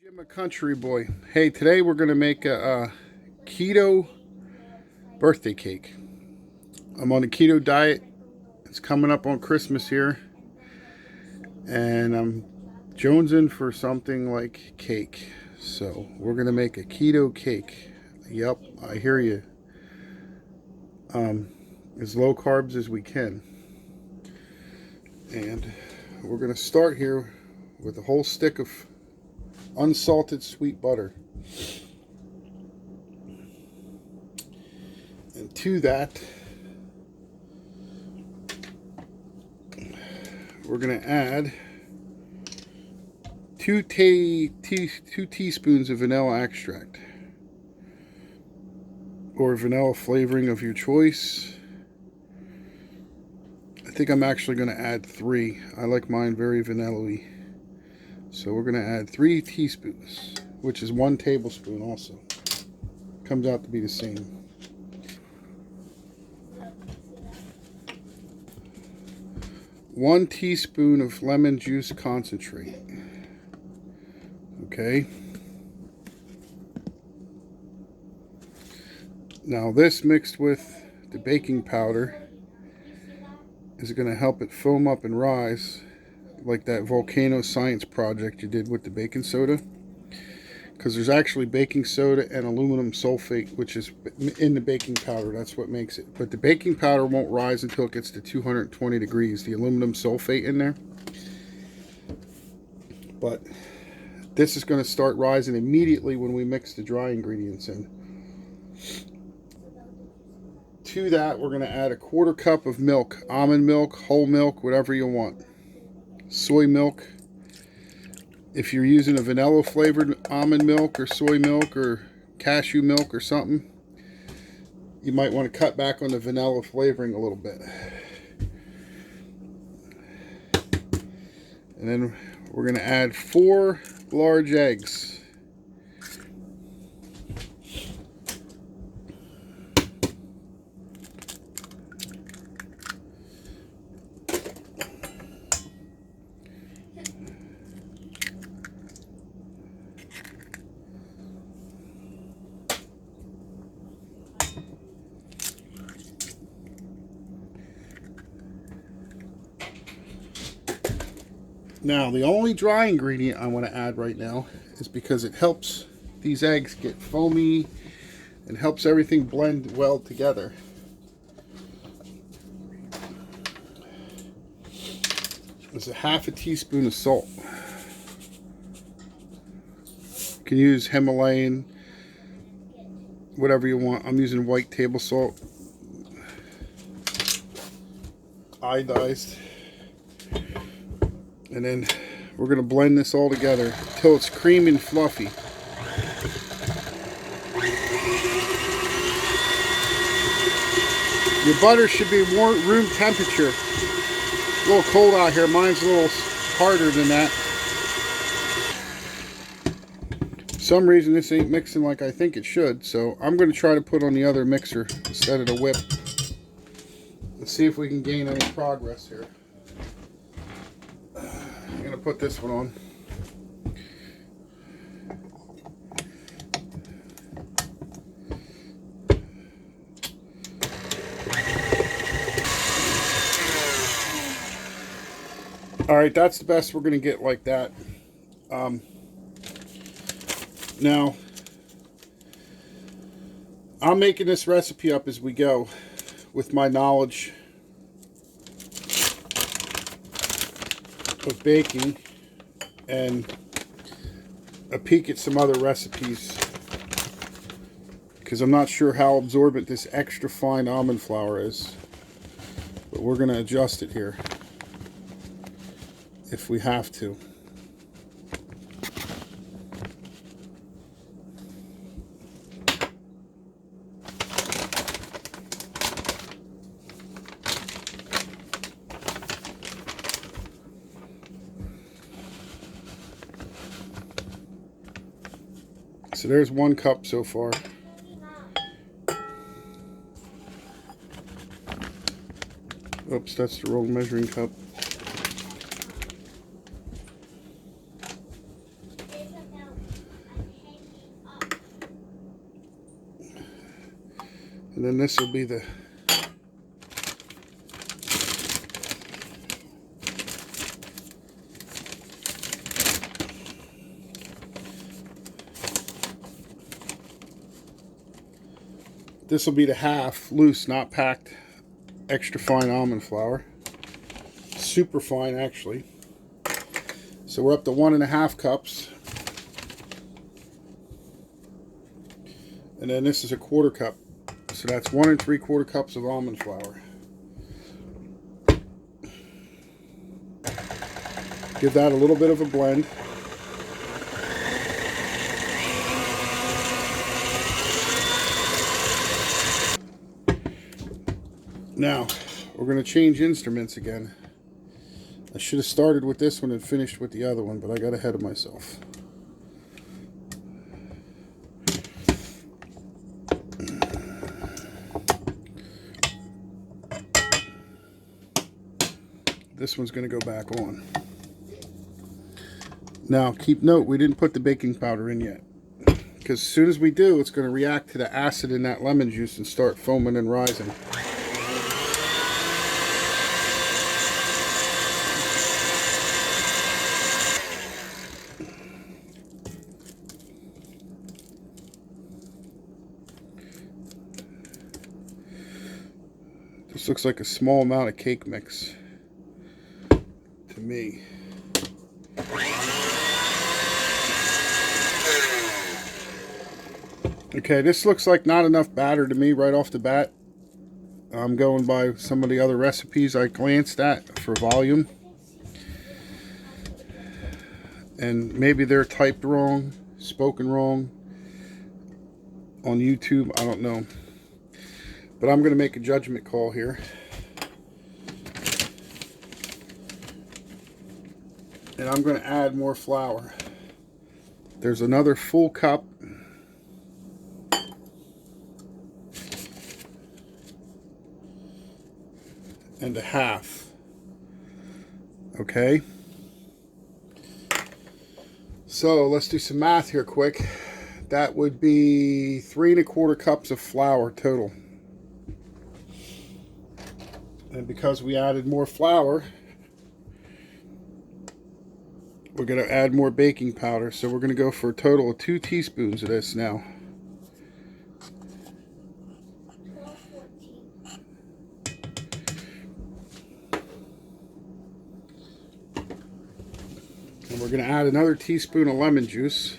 Jim, a country boy. Hey, today we're going to make a keto birthday cake. I'm on a keto diet. It's coming up on Christmas here. And I'm jonesing for something like cake. So we're going to make a keto cake. Yep, I hear you. As low carbs as we can. And we're going to start here with a whole stick of unsalted sweet butter. And to that, we're going to add two teaspoons of vanilla extract or vanilla flavoring of your choice. I think I'm actually going to add 3. I like mine very vanilla-y. So we're going to add 3 teaspoons, which is 1 tablespoon also. Comes out to be the same. One teaspoon of lemon juice concentrate. Okay. Now this mixed with the baking powder is going to help it foam up and rise like that volcano science project you did with the baking soda. Because there's actually baking soda and aluminum sulfate, which is in the baking powder. That's what makes it. But the baking powder won't rise until it gets to 220 degrees. The aluminum sulfate in there. But this is going to start rising immediately when we mix the dry ingredients in. To that, we're going to add a 1/4 cup of milk. Almond milk, whole milk, whatever you want. Soy milk. If you're using a vanilla flavored almond milk or soy milk or cashew milk or something, you might want to cut back on the vanilla flavoring a little bit. And then we're going to add 4 large eggs. Now, the only dry ingredient I want to add right now is because it helps these eggs get foamy and helps everything blend well together. It's a 1/2 teaspoon of salt. You can use Himalayan, whatever you want. I'm using white table salt, iodized. And then we're going to blend this all together until it's creamy and fluffy. Your butter should be room temperature. It's a little cold out here. Mine's a little harder than that. For some reason this ain't mixing like I think it should, so I'm going to try to put on the other mixer instead of the whip. Let's see if we can gain any progress here. I'm going to put this one on. Alright, that's the best we're going to get like that. Now, I'm making this recipe up as we go with my knowledge of baking and a peek at some other recipes, because I'm not sure how absorbent this extra fine almond flour is, but we're going to adjust it here if we have to. So there's 1 cup so far. Oops, that's the wrong measuring cup. And then this will be the half loose, not packed, extra fine almond flour. Super fine, actually. So we're up to 1.5 cups. And then this is a 1/4 cup. So that's 1 3/4 cups of almond flour. Give that a little bit of a blend. Now, we're going to change instruments again. I should have started with this one and finished with the other one, but I got ahead of myself. This one's going to go back on. Now, keep note, we didn't put the baking powder in yet. Because as soon as we do, it's going to react to the acid in that lemon juice and start foaming and rising. This looks like a small amount of cake mix to me. Okay, this looks like not enough batter to me right off the bat. I'm going by some of the other recipes I glanced at for volume. And maybe they're typed wrong, spoken wrong on YouTube, I don't know. But I'm going to make a judgment call here. And I'm going to add more flour. There's another full cup. And a half. Okay. So let's do some math here quick. That would be 3 1/4 cups of flour total. And because we added more flour, we're going to add more baking powder. So we're going to go for a total of 2 teaspoons of this now. And we're going to add another teaspoon of lemon juice.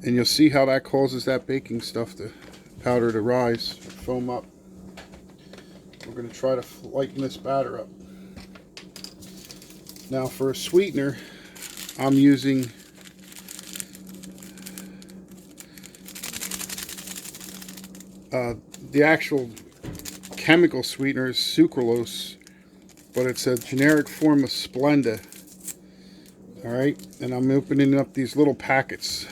And you'll see how that causes that baking stuff, the powder, to rise, foam up. We're going to try to lighten this batter up. Now for a sweetener, I'm using the actual chemical sweetener is sucralose, but it's a generic form of Splenda. Alright, and I'm opening up these little packets.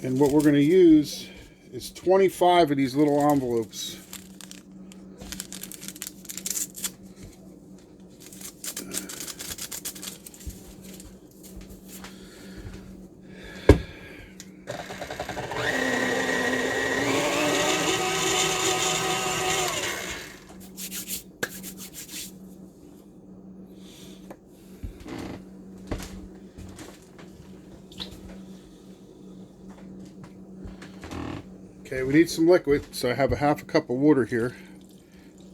And what we're going to use is 25 of these little envelopes. Okay, we need some liquid, so I have a 1/2 cup of water here.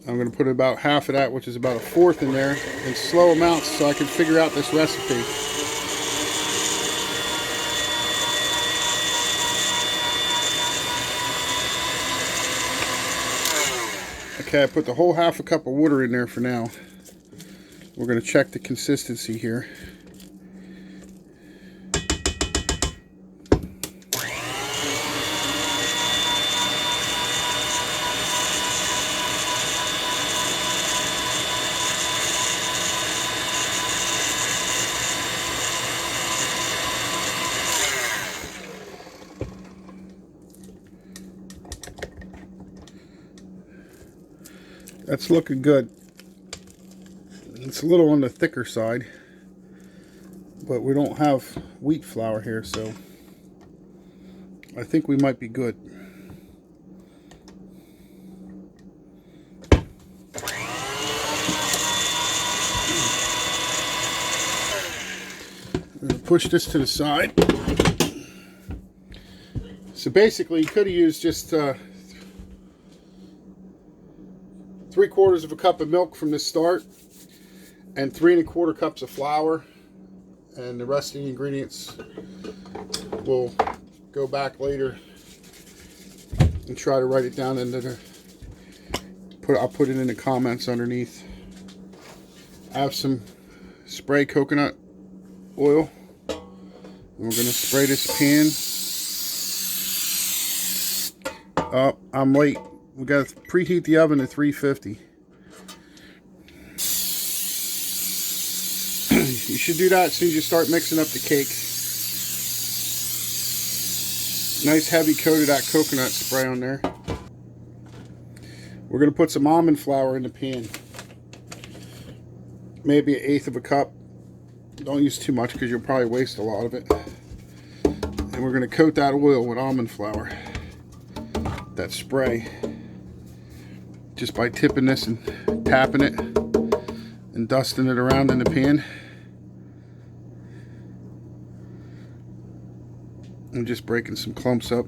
I'm going to put about half of that, which is about 1/4 in there, in slow amounts so I can figure out this recipe. Okay, I put the whole 1/2 cup of water in there for now. We're going to check the consistency here. That's looking good. It's a little on the thicker side, but we don't have wheat flour here, so I think we might be good. I'm going to push this to the side. So basically, you could have used just 3/4 of a cup of milk from the start and 3 1/4 cups of flour, and the rest of the ingredients will go back later and try to write it down into the I'll put it in the comments underneath. I have some spray coconut oil, and we're going to spray this pan. Oh, I'm late. We got to preheat the oven to 350. You should do that as soon as you start mixing up the cake. Nice heavy coat of that coconut spray on there. We're going to put some almond flour in the pan. Maybe 1/8 of a cup. Don't use too much because you'll probably waste a lot of it. And we're going to coat that oil with almond flour. That spray. Just by tipping this and tapping it and dusting it around in the pan. I'm just breaking some clumps up.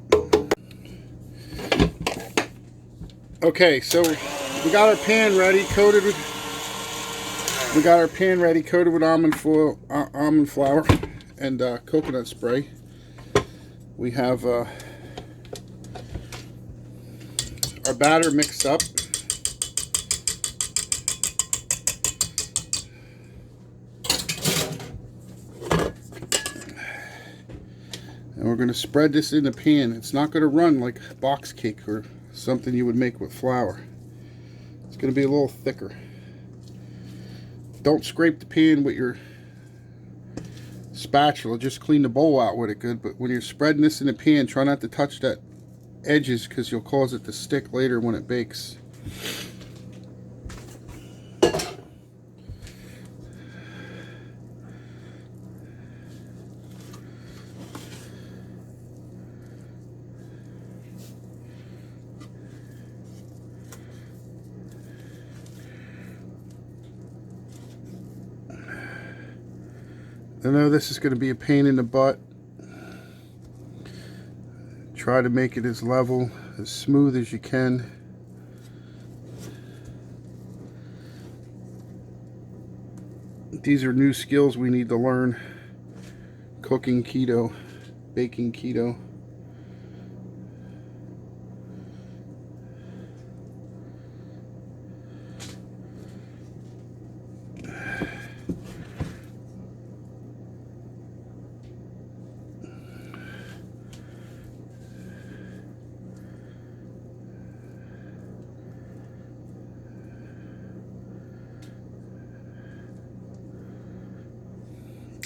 Okay, so we got our pan ready, coated with. We got our pan ready, coated with almond flour and coconut spray. We have our batter mixed up. And we're going to spread this in the pan. It's not going to run like box cake or something you would make with flour. It's going to be a little thicker. Don't scrape the pan with your spatula. Just clean the bowl out with it good. But when you're spreading this in the pan, try not to touch that edges because you'll cause it to stick later when it bakes. I know this is going to be a pain in the butt. Try to make it as level, as smooth as you can. These are new skills we need to learn. Cooking keto, baking keto.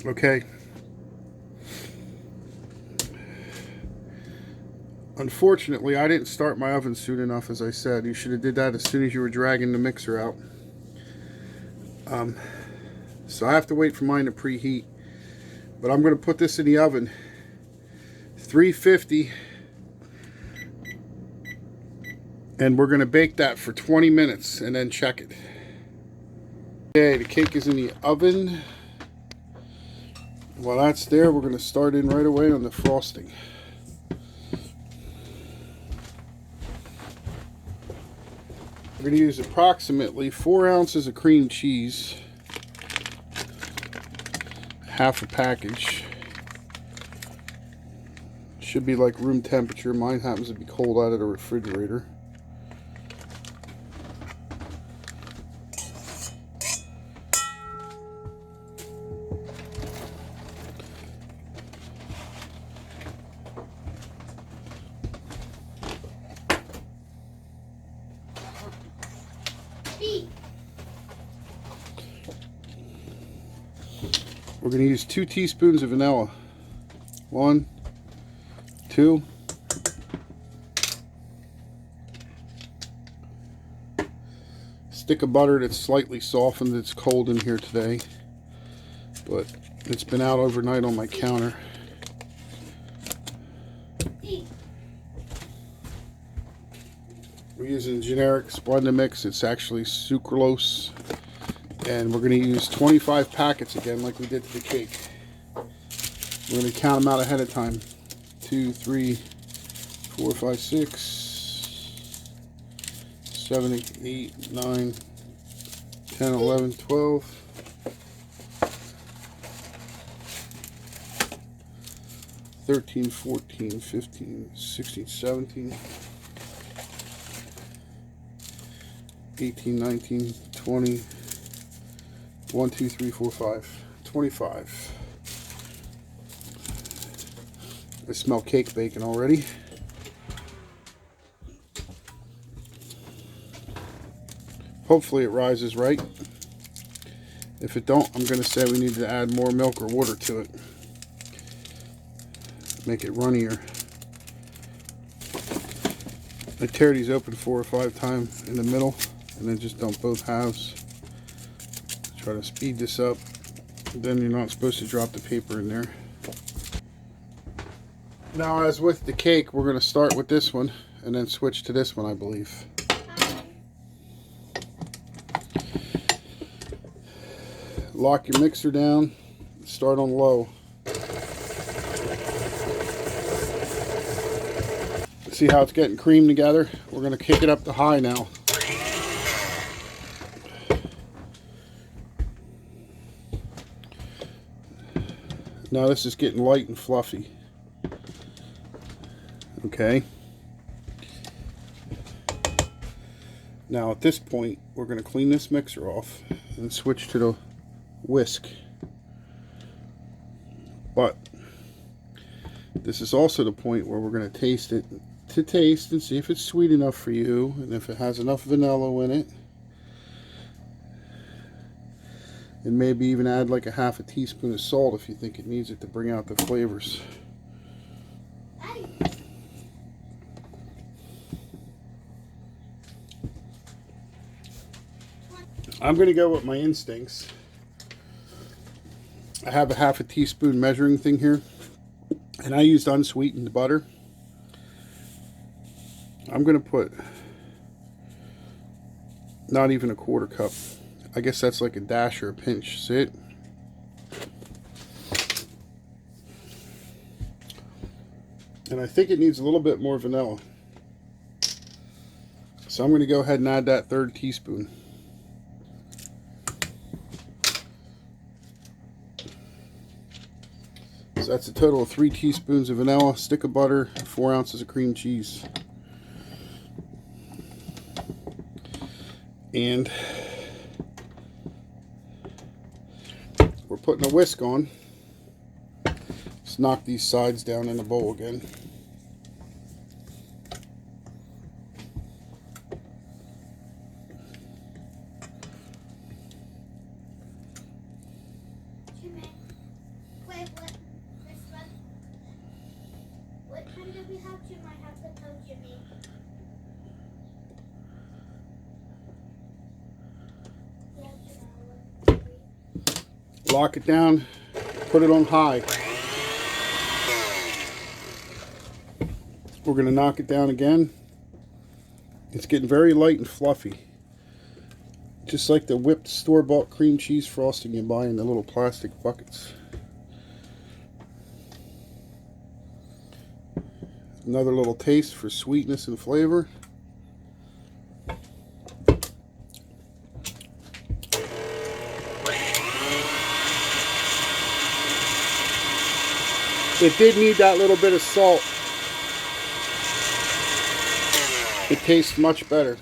Okay. Unfortunately, I didn't start my oven soon enough, as I said. You should have did that as soon as you were dragging the mixer out. So I have to wait for mine to preheat. But I'm going to put this in the oven. 350. And we're going to bake that for 20 minutes and then check it. Okay, the cake is in the oven. While that's there, we're going to start in right away on the frosting. We're going to use approximately 4 ounces of cream cheese, half a package. Should be like room temperature. Mine happens to be cold out of the refrigerator. We're going to use 2 teaspoons of vanilla. 1, 2. stick of butter that's slightly softened. It's cold in here today, but it's been out overnight on my counter. We're using generic Splenda mix. It's actually sucralose, and we're going to use 25 packets again like we did to the cake. We're going to count them out ahead of time. 2, 3, 4, 5, 6, 7, 8, 9, 10, 11, 12. 13, 14, 15, 16, 17, 18, 19, 20, 1, 2, 3, 4, 5, 25. I smell cake baking already. Hopefully it rises right. If it don't, I'm going to say we need to add more milk or water to it. Make it runnier. I tear these open 4 or 5 times in the middle and then just dump both halves. Try to speed this up. Then you're not supposed to drop the paper in there. Now, as with the cake, we're going to start with this one and then switch to this one, I believe. Lock your mixer down. Start on low. See how it's getting cream together? We're going to kick it up to high now. Now this is getting light and fluffy. Okay. Now at this point, we're going to clean this mixer off and switch to the whisk. But this is also the point where we're going to taste it to taste and see if it's sweet enough for you and if it has enough vanilla in it. And maybe even add like a half a teaspoon of salt if you think it needs it to bring out the flavors. I'm going to go with my instincts. I have a half a teaspoon measuring thing here, and I used unsweetened butter. I'm going to put not even a quarter cup. I guess that's like a dash or a pinch. See it? And I think it needs a little bit more vanilla. So I'm going to go ahead and add that 1/3 teaspoon. So that's a total of 3 teaspoons of vanilla, stick of butter, 4 ounces of cream cheese. And we're putting a whisk on. Let's knock these sides down in the bowl again. What time do we have Jim? I have to tell Jimmy. Lock it down, put it on high. We're going to knock it down again. It's getting very light and fluffy. Just like the whipped store-bought cream cheese frosting you buy in the little plastic buckets. Another little taste for sweetness and flavor. It did need that little bit of salt. It tastes much better.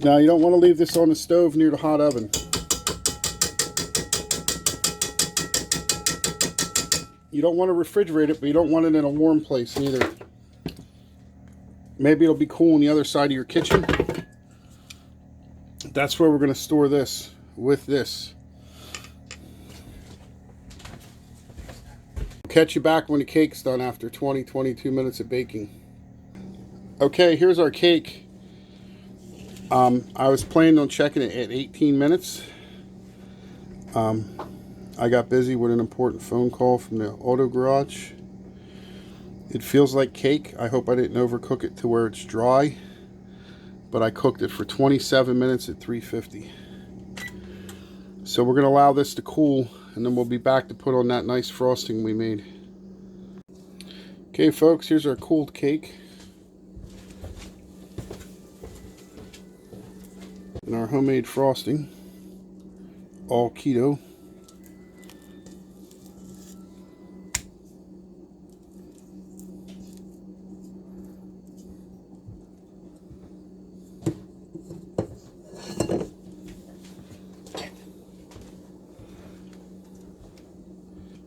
Now you don't want to leave this on the stove near the hot oven. You don't want to refrigerate it, but you don't want it in a warm place either. Maybe it'll be cool on the other side of your kitchen. That's where we're going to store this with this. Catch you back when the cake's done after 20-22 minutes of baking. Okay, here's our cake. I was planning on checking it at 18 minutes. I got busy with an important phone call from the auto garage. It feels like cake. I hope I didn't overcook it to where it's dry, but I cooked it for 27 minutes at 350. So we're going to allow this to cool, and then we'll be back to put on that nice frosting we made. Okay folks, here's our cooled cake. And our homemade frosting, all keto.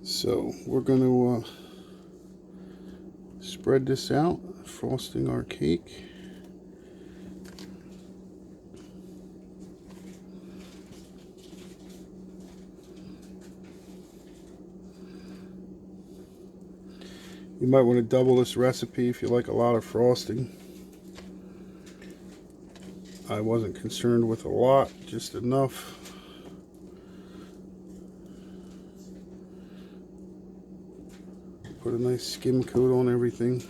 So we're going to spread this out, frosting our cake. You might want to double this recipe if you like a lot of frosting. I wasn't concerned with a lot, just enough. Put a nice skim coat on everything.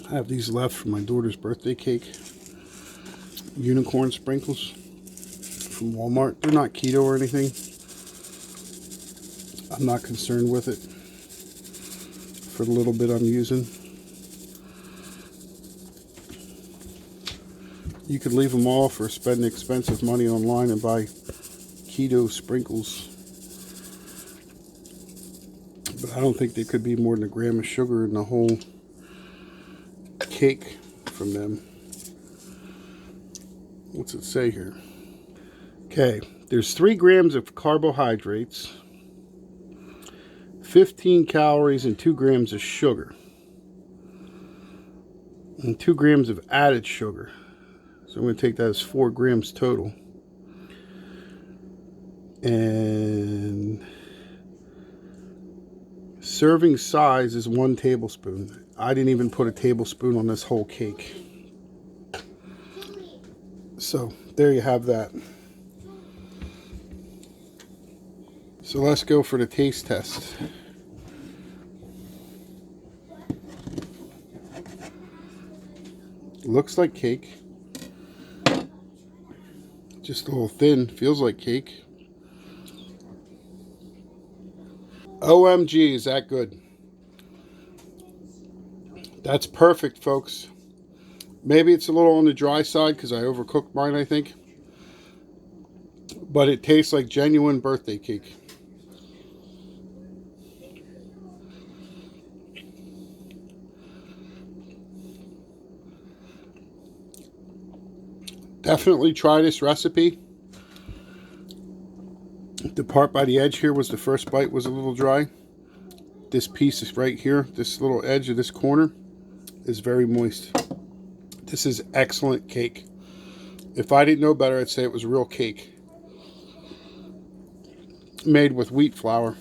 I have these left from my daughter's birthday cake. Unicorn sprinkles from Walmart. They're not keto or anything. I'm not concerned with it for the little bit I'm using. You could leave them off or spend expensive money online and buy keto sprinkles. But I don't think there could be more than a gram of sugar in the whole cake from them. What's it say here? Okay, there's 3 grams of carbohydrates, 15 calories, and 2 grams of sugar. And 2 grams of added sugar. So I'm going to take that as 4 grams total. And serving size is 1 tablespoon. I didn't even put a tablespoon on this whole cake. So there you have that. So let's go for the taste test. Looks like cake. Just a little thin. Feels like cake. OMG, is that good? That's perfect, folks. Maybe it's a little on the dry side because I overcooked mine, I think. But it tastes like genuine birthday cake. Definitely try this recipe. The part by the edge here was the first bite was a little dry. This piece is right here, this little edge of this corner is very moist. This is excellent cake. If I didn't know better, I'd say it was real cake. Made with wheat flour.